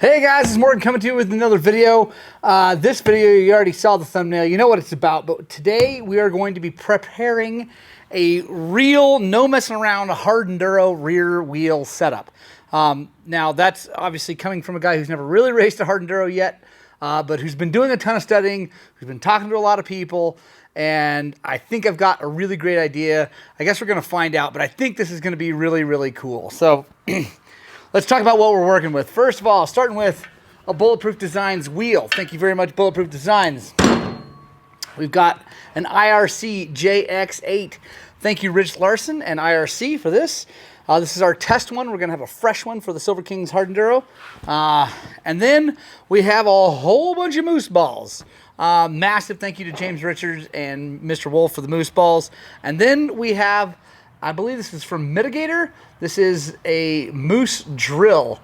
Hey guys, it's Morgan coming to you with another video. This video, you already saw the thumbnail. You know what it's about, but today we are going to be preparing a real, no messing around, hard enduro rear wheel setup. Now, that's obviously coming from a guy who's never really raced a hard enduro yet, but who's been doing a ton of studying, who's been talking to a lot of people, and I think I've got a really great idea. I guess we're going to find out, but I think this is going to be really, really cool. So let's talk about what we're working with. First of all, starting with a Bulletproof Designs wheel. Thank you very much, Bulletproof Designs. We've got an IRC JX8. Thank you, Rich Larson and IRC, for this. This is our test one. We're going to have a fresh one for the Silver Kings Hard Enduro. And then we have a whole bunch of moose balls. Massive thank you to James Richards and Mr. Wolf for the moose balls. And then we have, I believe this is from Mitigator. This is a Mousse Drill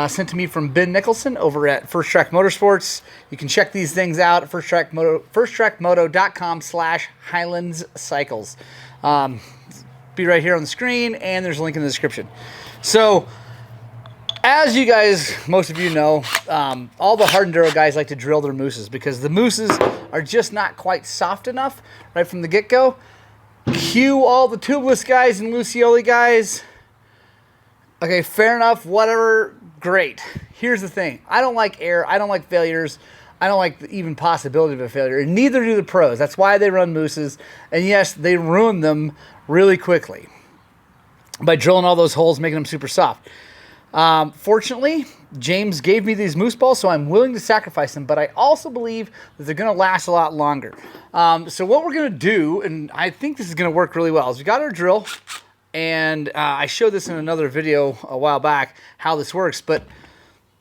sent to me from Ben Nicholson over at First Track Motorsports. You can check these things out at firsttrackmoto.com/Highlands Cycles. Be right here on the screen, and there's a link in the description. So, as you guys, most of you know, all the hard enduro guys like to drill their mousses because the mousses are just not quite soft enough right from the get-go. Cue all the tubeless guys and Lucioli guys. Okay, fair enough, whatever, great. Here's the thing. I don't like air. I don't like failures. I don't like the even possibility of a failure, and neither do the pros. That's why they run mousses, and yes, they ruin them really quickly by drilling all those holes, making them super soft. Fortunately, James gave me these moose balls, so I'm willing to sacrifice them, but I also believe that they're going to last a lot longer. So what we're going to do, and I think this is going to work really well, is we got our drill, and I showed this in another video a while back, how this works, but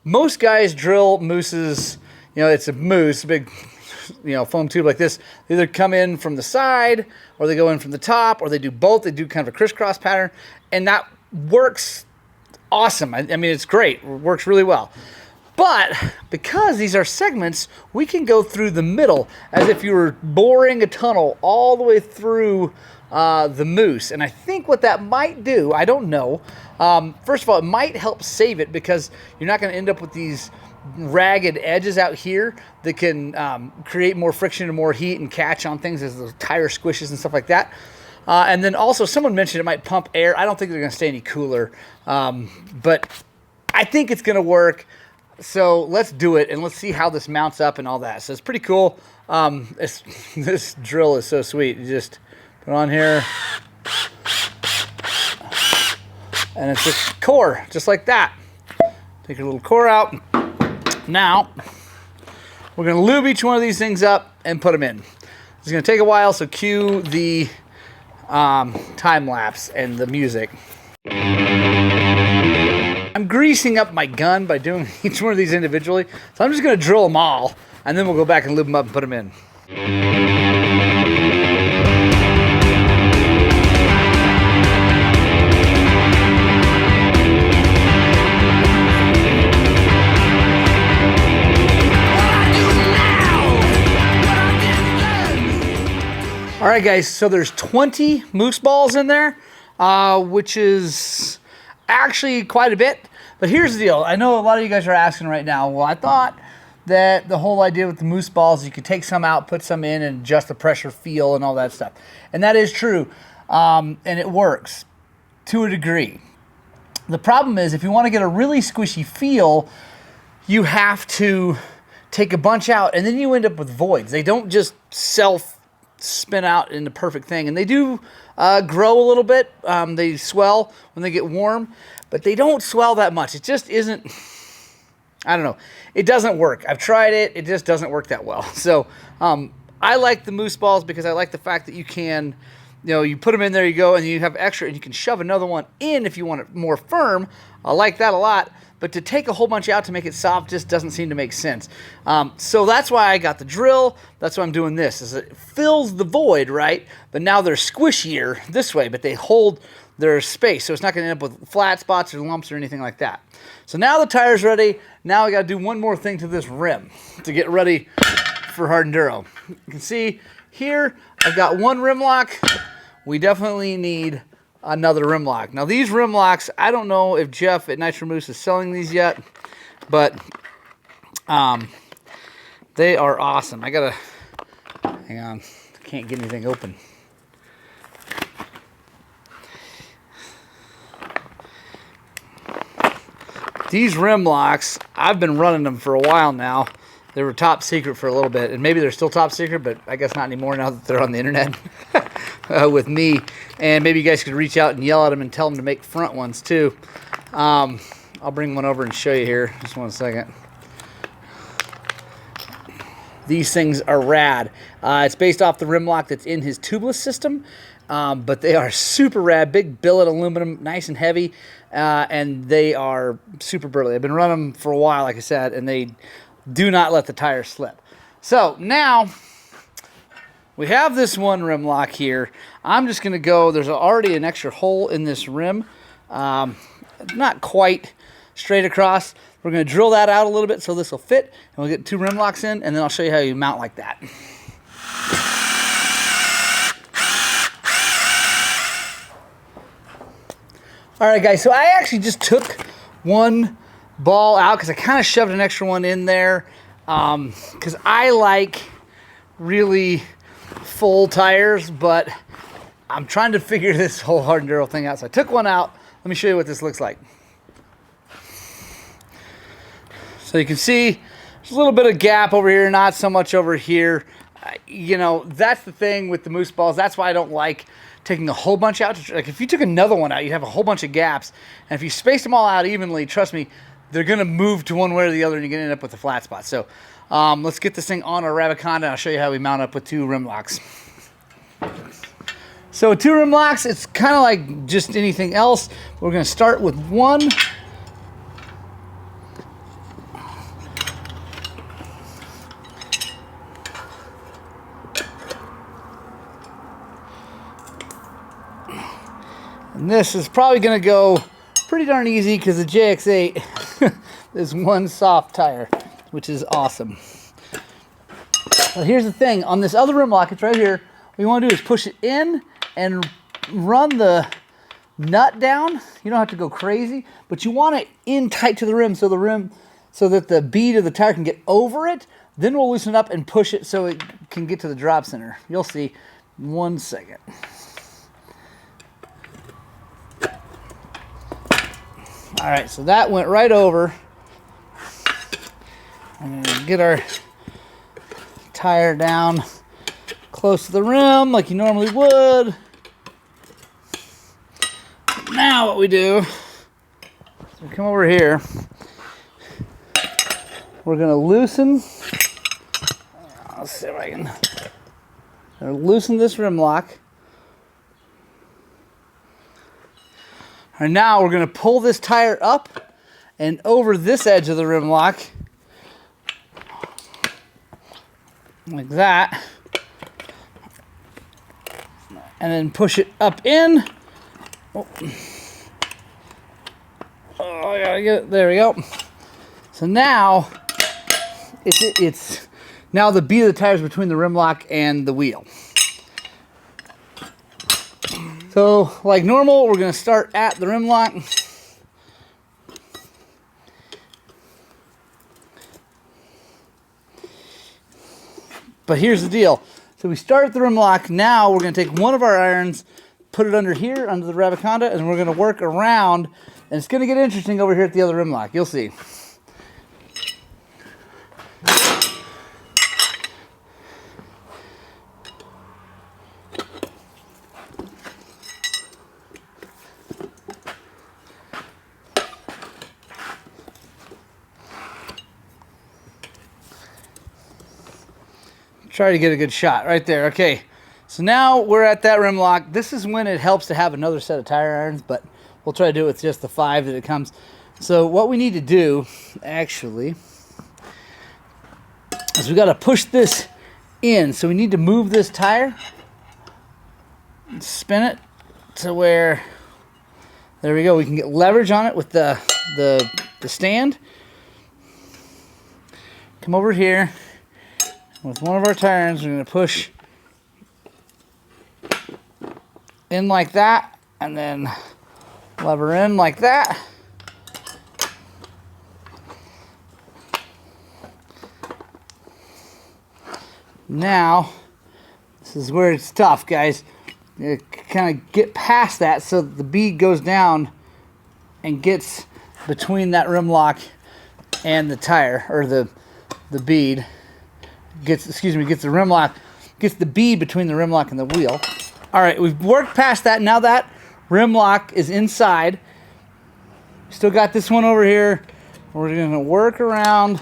most guys drill mousses. You know, it's a mousse, a big, foam tube like this. They either come in from the side, or they go in from the top, or they do both. They do kind of a crisscross pattern, and that works awesome. I mean, it's great. It works really well. But because these are segments, we can go through the middle as if you were boring a tunnel all the way through the mousse. And I think what that might do, I don't know. First of all, it might help save it because you're not going to end up with these ragged edges out here that can create more friction and more heat and catch on things as the tire squishes and stuff like that. And then also someone mentioned it might pump air. I don't think they're going to stay any cooler, but I think it's going to work. So let's do it and let's see how this mounts up and all that. So it's pretty cool. This drill is so sweet. You just put it on here and it's just core, just like that. Take your little core out. Now, we're going to lube each one of these things up and put them in. It's going to take a while, so cue the time lapse and the music. I'm greasing up my gun by doing each one of these individually, so I'm just going to drill them all, and then we'll go back and lube them up and put them in. All right, guys, so there's 20 moose balls in there, which is actually quite a bit. But here's the deal. I know a lot of you guys are asking right now, well, I thought that the whole idea with the moose balls, you could take some out, put some in, and adjust the pressure feel and all that stuff. And that is true, and it works to a degree. The problem is if you want to get a really squishy feel, you have to take a bunch out, and then you end up with voids. They don't just spin out in the perfect thing, and they do grow a little bit. They swell when they get warm, but they don't swell that much. It just isn't, I don't know, it doesn't work. I've tried it, it just doesn't work that well. So I like the moose balls because I like the fact that you can, you put them in there, you go, and you have extra, and you can shove another one in if you want it more firm. I like that a lot. But to take a whole bunch out to make it soft just doesn't seem to make sense. So that's why I got the drill. That's why I'm doing this. Is it fills the void, right? But now they're squishier this way, but they hold their space. So it's not going to end up with flat spots or lumps or anything like that. So now the tire's ready. Now I got to do one more thing to this rim to get ready for hard enduro. You can see here I've got one rim lock. We definitely need another rim lock. Now these rim locks, I don't know if Jeff at Nitro Mousse is selling these yet, but They are awesome. I gotta, hang on, can't get anything open. These rim locks, I've been running them for a while now. They were top secret for a little bit, and maybe they're still top secret, but I guess not anymore now that they're on the internet with me. And maybe you guys could reach out and yell at them and tell them to make front ones too. I'll bring one over and show you here. Just one second. These things are rad. It's based off the rim lock that's in his tubeless system, but they are super rad. Big billet aluminum, nice and heavy, and they are super burly. I've been running them for a while, like I said, and they do not let the tire slip. So now we have this one rim lock here. I'm just going to go, there's already an extra hole in this rim, not quite straight across. We're going to drill that out a little bit so this will fit, and we'll get 2 rim locks in, and then I'll show you how you mount like that. All right, guys, so I actually just took one ball out because I kind of shoved an extra one in there because I like really full tires, but I'm trying to figure this whole hard enduro thing out. So I took one out. Let me show you what this looks like. So you can see there's a little bit of gap over here, not so much over here. You know, that's the thing with the Mousse balls. That's why I don't like taking a whole bunch out. Like if you took another one out, you'd have a whole bunch of gaps. And if you space them all out evenly, trust me, they're going to move to one way or the other, and you're going to end up with a flat spot. So let's get this thing on our Rabiconda, and I'll show you how we mount up with 2 rim locks. So 2 rim locks, it's kind of like just anything else. We're going to start with one. And this is probably going to go pretty darn easy because the JX8 is one soft tire, which is awesome. But here's the thing. On this other rim lock, it's right here. What you want to do is push it in and run the nut down. You don't have to go crazy, but you want it in tight to the rim so that the bead of the tire can get over it. Then we'll loosen it up and push it so it can get to the drop center. You'll see. 1 second. All right, so that went right over. I'm gonna get our tire down close to the rim like you normally would. Now what we do, we come over here. We're gonna loosen. Let's see if I can loosen this rim lock. And now we're going to pull this tire up and over this edge of the rim lock, like that, and then push it up in. Oh, I gotta get it. There we go. So now it's now the bead of the tire is between the rim lock and the wheel. So, like normal, we're going to start at the rim lock. But here's the deal. So we start at the rim lock. Now we're going to take one of our irons, put it under here, under the Rabiconda, and we're going to work around. And it's going to get interesting over here at the other rim lock. You'll see. Try to get a good shot right there. Okay, so now we're at that rim lock. This is when it helps to have another set of tire irons, but we'll try to do it with just the 5 that it comes. So what we need to do, actually, is we got to push this in. So we need to move this tire, spin it to where, there we go. We can get leverage on it with the stand. Come over here. With one of our tire irons, we're going to push in like that, and then lever in like that. Now, this is where it's tough, guys. You kind of get past that so the bead goes down and gets between that rim lock and the tire, or the bead. Gets the rim lock, gets the bead between the rim lock and the wheel. All right, we've worked past that. Now that rim lock is inside. Still got this one over here. We're gonna work around.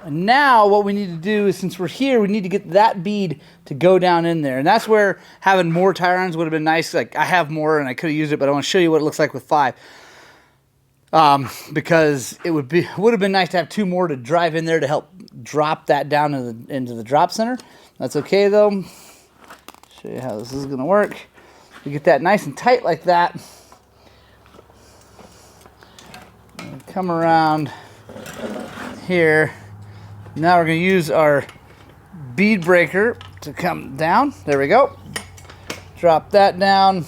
And now what we need to do is, since we're here, we need to get that bead to go down in there. And that's where having more tire irons would have been nice. Like, I have more and I could have used it, but I want to show you what it looks like with 5. Because it would have been nice to have 2 more to drive in there to help drop that down into the drop center. That's okay though. Show you how this is gonna work. We get that nice and tight like that. And come around here. Now we're going to use our bead breaker to come down. There we go. Drop that down.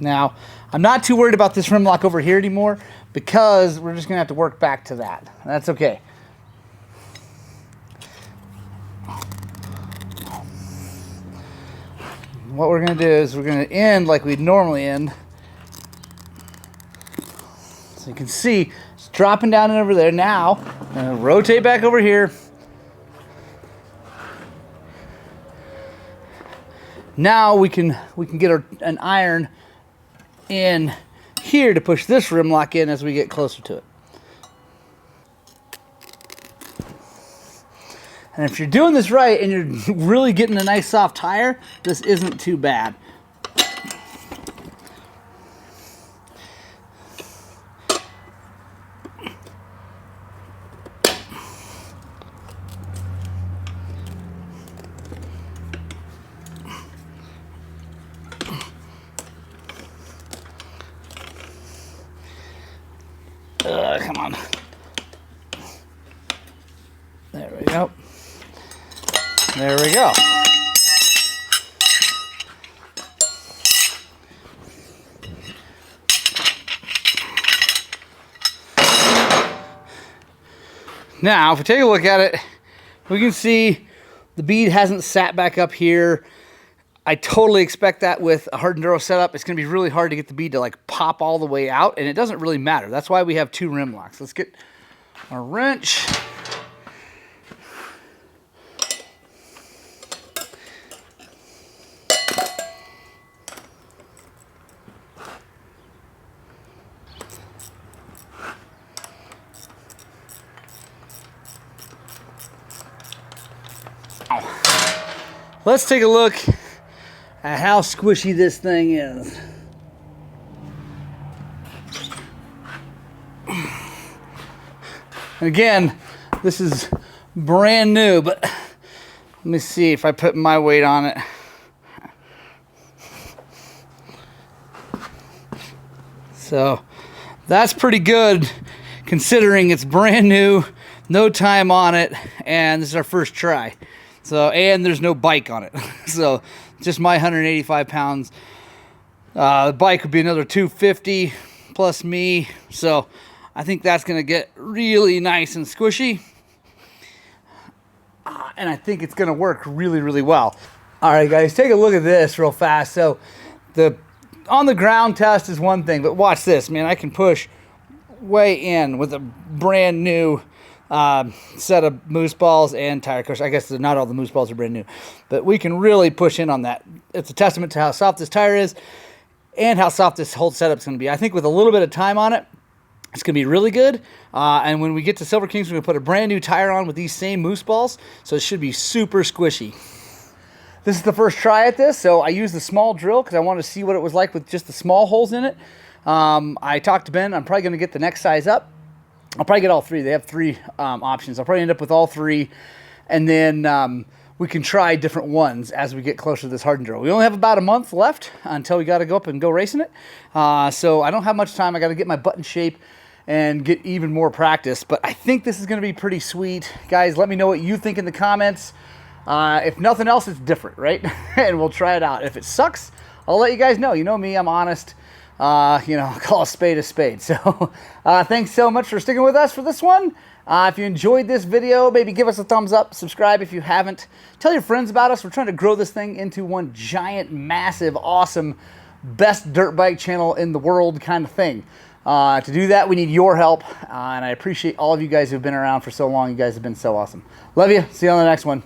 Now, I'm not too worried about this rim lock over here anymore because we're just going to have to work back to that. That's okay. What we're going to do is we're going to end like we'd normally end. So you can see it's dropping down over there. Now, I'm going to rotate back over here. Now we can get an iron in here to push this rim lock in as we get closer to it. And if you're doing this right and you're really getting a nice soft tire, this isn't too bad. Come on. There we go. There we go. Now, if we take a look at it, we can see the bead hasn't sat back up here. I totally expect that with a hard enduro setup. It's going to be really hard to get the bead to like pop all the way out, and it doesn't really matter. That's why we have 2 rim locks. Let's get our wrench. Let's take a look at how squishy this thing is. And again, this is brand new, but let me see if I put my weight on it. So that's pretty good considering it's brand new, no time on it, and this is our first try. So, and there's no bike on it. So just my 185 pounds. The bike would be another 250 plus me. So I think that's going to get really nice and squishy. And I think it's going to work really, really well. All right, guys, take a look at this real fast. So the on the ground test is one thing, but watch this, man. I can push way in with a brand new set of moose balls and tire cushion. I guess not all the moose balls are brand new, but we can really push in on that. It's a testament to how soft this tire is and how soft this whole setup's going to be. I think with a little bit of time on it, it's going to be really good. And when we get to Silver Kings, we're going to put a brand new tire on with these same moose balls, so it should be super squishy. This is the first try at this, so I used the small drill because I wanted to see what it was like with just the small holes in it. I talked to Ben. I'm probably going to get the next size up. I'll probably get all 3. They have 3 options. I'll probably end up with all 3, and then we can try different ones as we get closer to this hard enduro. We only have about a month left until we got to go up and go racing it. So I don't have much time. I got to get my butt in shape and get even more practice. But I think this is going to be pretty sweet. Guys, let me know what you think in the comments. If nothing else, it's different, right? And we'll try it out. If it sucks, I'll let you guys know. You know me, I'm honest. You know, I'll call a spade a spade. So thanks so much for sticking with us for this one. If you enjoyed this video, maybe give us a thumbs up, subscribe if you haven't. Tell your friends about us. We're trying to grow this thing into one giant, massive, awesome, best dirt bike channel in the world kind of thing. To do that, we need your help, and I appreciate all of you guys who've been around for so long. You guys have been so awesome. Love you. See you on the next one.